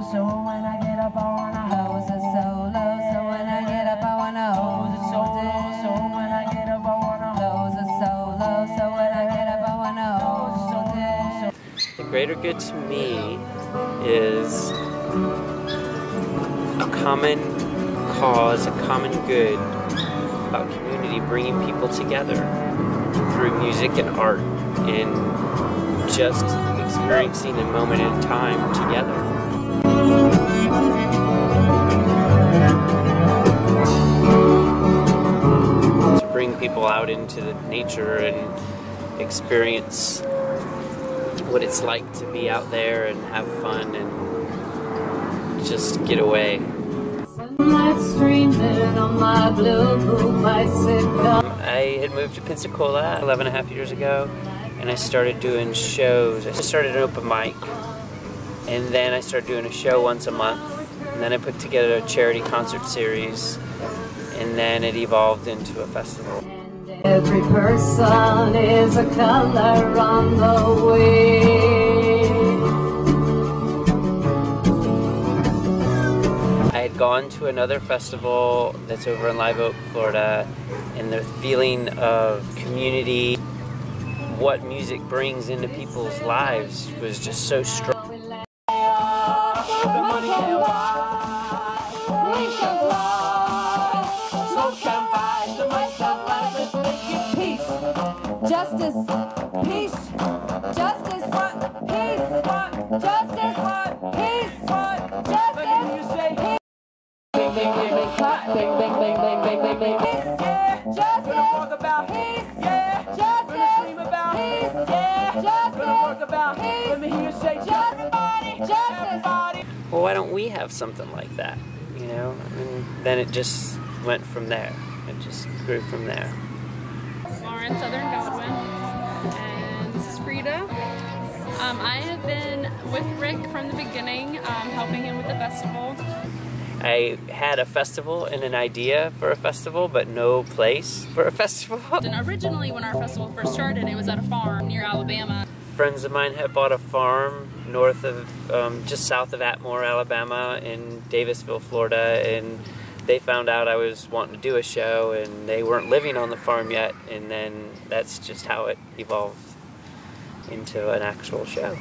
so when I get up, I wanna hold it solo. So when I get up, I wanna hold it solo. So when I get up, I wanna hold it solo. So when I get up, I wanna hold it solo. The greater good to me is a common cause, a common good about community, bringing people together through music and art and just experiencing a moment in time together. To bring people out into the nature and experience what it's like to be out there and have fun and just get away. I had moved to Pensacola 11.5 years ago, and I started doing shows. I started an open mic, and then I started doing a show once a month, and then I put together a charity concert series, and then it evolved into a festival. Every person is a color on the way. I had gone to another festival that's over in Live Oak, Florida, and the feeling of community, what music brings into people's lives, was just so strong. Justice, peace, justice, peace, justice, peace, justice, peace. Bing, bing, bing, bing, clap, bing, bing, bing, bing, bing, bing, bing. Justice, peace, justice, peace, justice, let me hear you say justice. Well, why don't we have something like that, you know? And then it just went from there. It just grew from there. Southern Godwin, and this is Frida. I have been with Rick from the beginning, helping him with the festival. I had a festival and an idea for a festival, but no place for a festival. And originally when our festival first started, it was at a farm near Alabama. Friends of mine had bought a farm north of, just south of Atmore, Alabama, in Davisville, Florida, and they found out I was wanting to do a show, and they weren't living on the farm yet, and then that's just how it evolved into an actual show.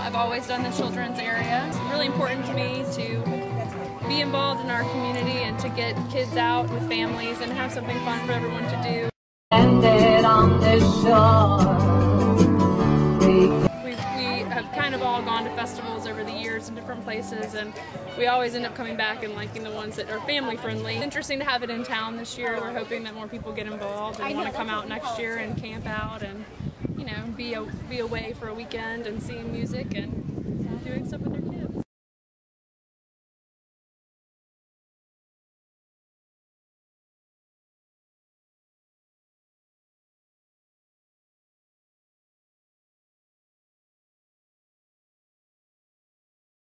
I've always done the children's area. It's really important to me to be involved in our community and to get kids out with families and have something fun for everyone to do. Ended on the shore. We have kind of all gone to festivals over the years in different places, and we always end up coming back and liking the ones that are family friendly. It's interesting to have it in town this year. We're hoping that more people get involved and want to come out next year and camp out and, you know, be away for a weekend and seeing music and doing stuff with their kids.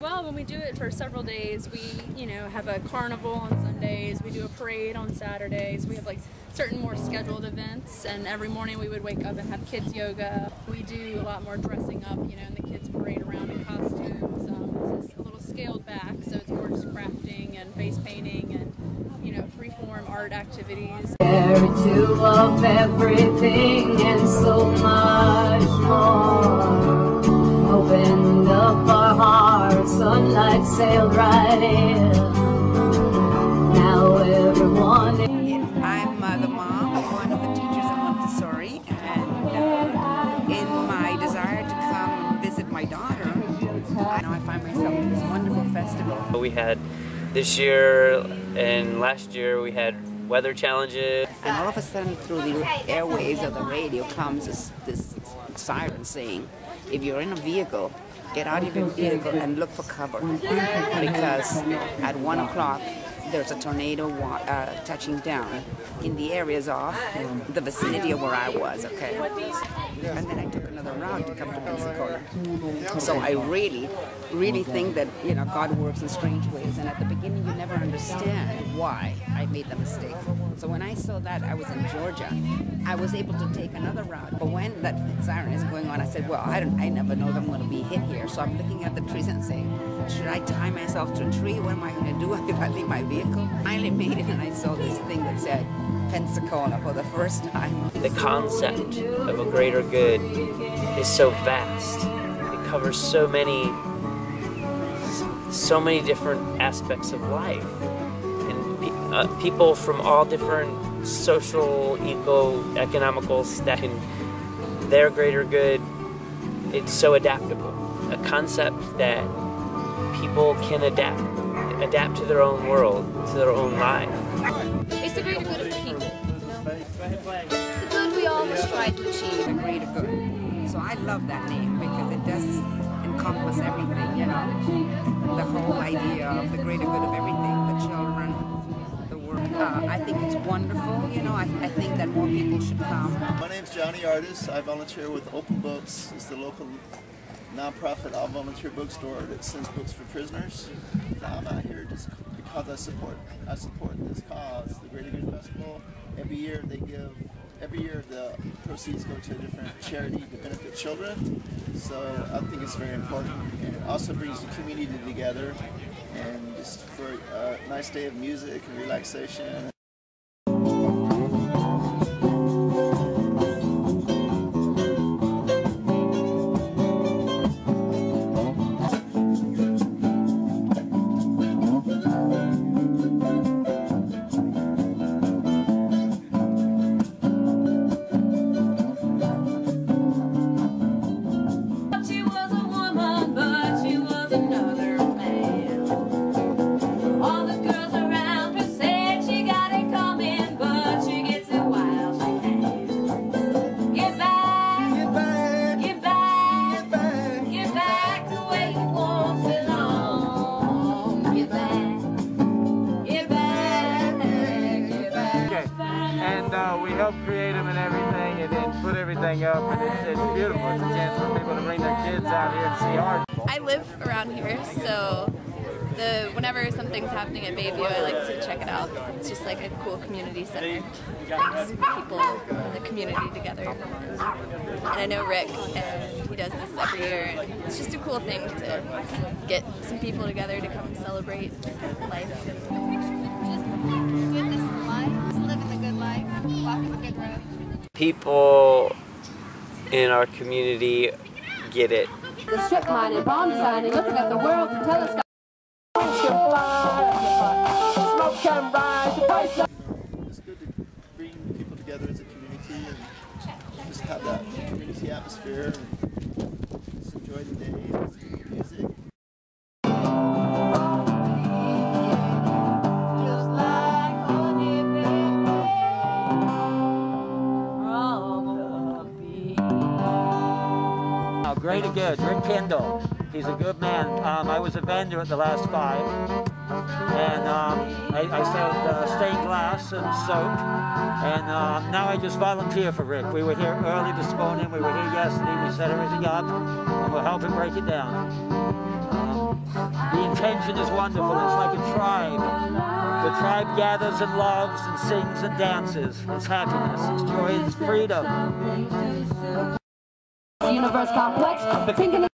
Well, when we do it for several days, we, you know, have a carnival on Sundays, we do a parade on Saturdays, we have like certain more scheduled events, and every morning we would wake up and have kids yoga. We do a lot more dressing up, you know, and the kids parade around in costumes. This is a little scaled back, so it's more just crafting and face painting and, you know, free-form art activities. Carry two of everything and so much more. Opened up our hearts, sunlight sailed right in. Now everyone is... I'm the mom of one of the teachers at Montessori, and in my desire to come and visit my daughter, now I find myself at this wonderful festival. We had this year and last year we had weather challenges. And all of a sudden through the airwaves of the radio comes this siren saying, if you're in a vehicle, get out of your vehicle and look for cover, because at 1 o'clock there's a tornado touching down in the areas of the vicinity of where I was, okay? And then I took another route to come to Pensacola. So I really, really think that, you know, God works in strange ways. And at the beginning, you never understand why I made the mistake. So when I saw that I was in Georgia, I was able to take another route. But when that siren is going on, I said, well, I never know if I'm going to be hit here. So I'm looking at the trees and saying, should I tie myself to a tree? What am I going to do if I leave my vehicle? I finally made it, and I saw this thing that said Pensacola for the first time. The concept of a greater good is so vast. It covers so many different aspects of life, and people from all different social, economical status. Their greater good, it's so adaptable. A concept that people can adapt to their own world, to their own life. It's the greater good of the people, you know? The good we all must try to achieve. The greater good. So I love that name because it does encompass everything, you know? The whole idea of the greater good of everything, the children, the world. I think it's wonderful, you know? I think that more people should come. My name's Johnny Artis. I volunteer with Open Books. It's the local nonprofit all-volunteer bookstore that sends books for prisoners. I'm out here just because I support this cause, the Greater Good Festival. Every year the proceeds go to a different charity to benefit children. So I think it's very important, and it also brings the community together, and just for a nice day of music and relaxation. We help create them and everything, and then put everything up, and it's beautiful. It's a chance for people to bring their kids out here and see art. I live around here, so whenever something's happening at Bayview, I like to check it out. It's just like a cool community center. It brings people in the community together. And I know Rick, and he does this every year, and it's just a cool thing to get some people together to come celebrate life. Goodness in life, just living the good life, walking the good road. People in our community get it. The strip mining, bomb designing, looking at the world from telescope. It's good to bring people together as a community and just have that community atmosphere and just enjoy the day, listen to music. Greater good, Rick Kendall. He's a good man. I was a vendor at the last 5, and I sold stained glass and soap, and now I just volunteer for Rick. We were here early this morning, we were here yesterday, we set everything up, and we'll help him break it down. The intention is wonderful, it's like a tribe. The tribe gathers and loves and sings and dances. It's happiness, it's joy, it's freedom. Universe complex, thinking of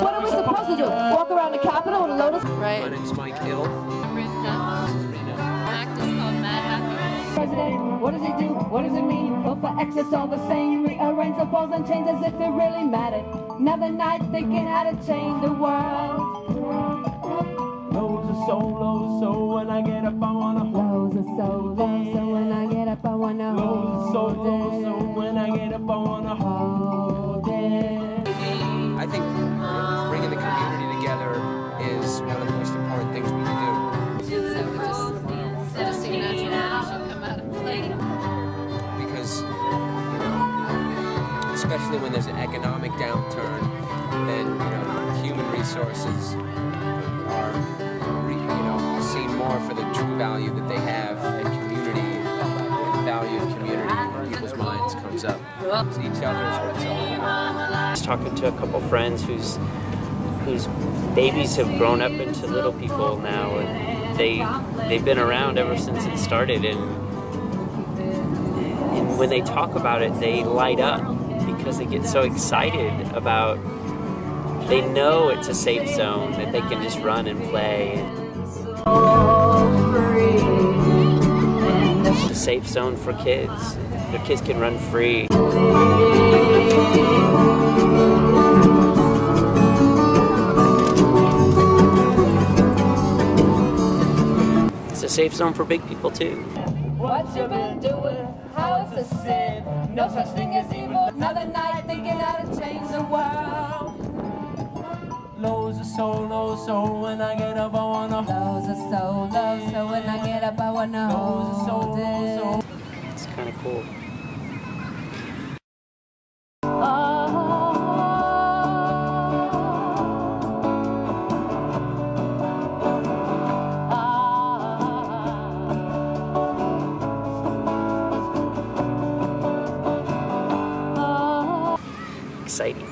what are we supposed to do? Walk around the Capitol with a lotus? Right. My name's Mike Hill. Act is called Mad Happy. President, what does he do? What does it mean? Vote for X, it's all the same. Rearrange the balls and change as if it really mattered. Another night thinking how to change the world. Loads of soul, when I get up I wanna hold Loads of soul, so when I get up I wanna hold so when I get up I wanna hold it. I think bringing the community together is one of the most important things we can do. So it just seemed natural that we should come out and play. Because, you know, especially when there's an economic downturn, then, you know, resources are, seen more for the true value that they have, and community, the value of community in people's minds comes up. So each other is what it's all about. I was talking to a couple friends whose babies have grown up into little people now, and they've been around ever since it started, and when they talk about it, they light up because they get so excited about. They know it's a safe zone that they can just run and play. It's a safe zone for kids. Their kids can run free. It's a safe zone for big people too. What you been doing? How's the sin? No such thing as evil. Another night thinking how to change the world. Lows are so low, so when I get up I wanna. Lows are so low, so when I get up I wanna hold it. It's kind of cool. Exciting.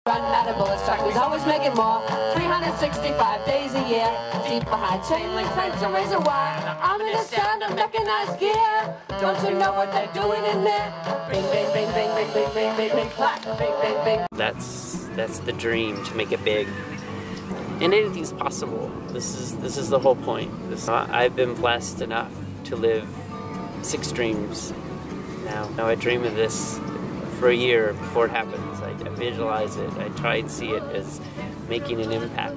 Unmatable instructors, always making more. 365 days a year. Deep behind chain link fence and razor wire. I'm in the sound of mechanized gear. Don't you know what they're doing in there? Bing, bing, bing, bing, bing, bing, bing, bing, bing, clap, bing, bing, bing. That's the dream, to make it big. And anything's possible. This is the whole point. I've been blessed enough to live 6 dreams now. Now I dream of this for a year before it happens. I visualize it. I try and see it as making an impact.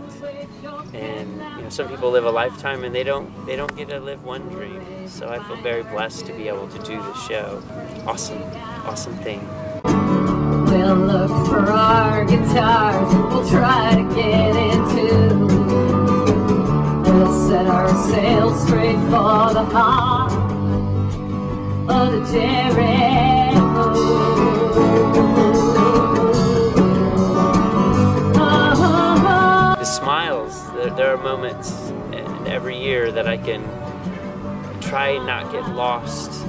And some people live a lifetime and they don't get to live one dream. So I feel very blessed to be able to do this show. Awesome thing. We'll look for our guitars and we'll try to get into. We'll set our sails straight for the heart of the Jericho. The smiles, there are moments every year that I can try and not get lost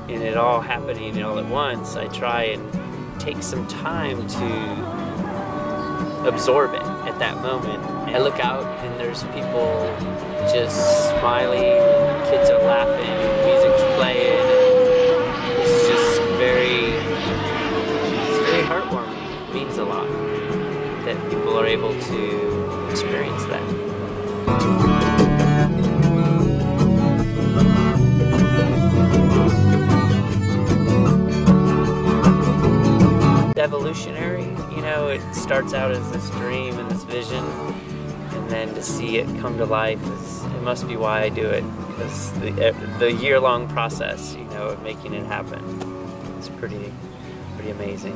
in it all happening all at once. I try and take some time to absorb it at that moment. I look out and there's people just smiling, kids are laughing, music's playing, and it's just very heartwarming. It means a lot that people are able to experience that. Evolutionary, it starts out as this dream and this vision, and then to see it come to life it must be why I do it, because the year-long process, of making it happen, it's pretty amazing.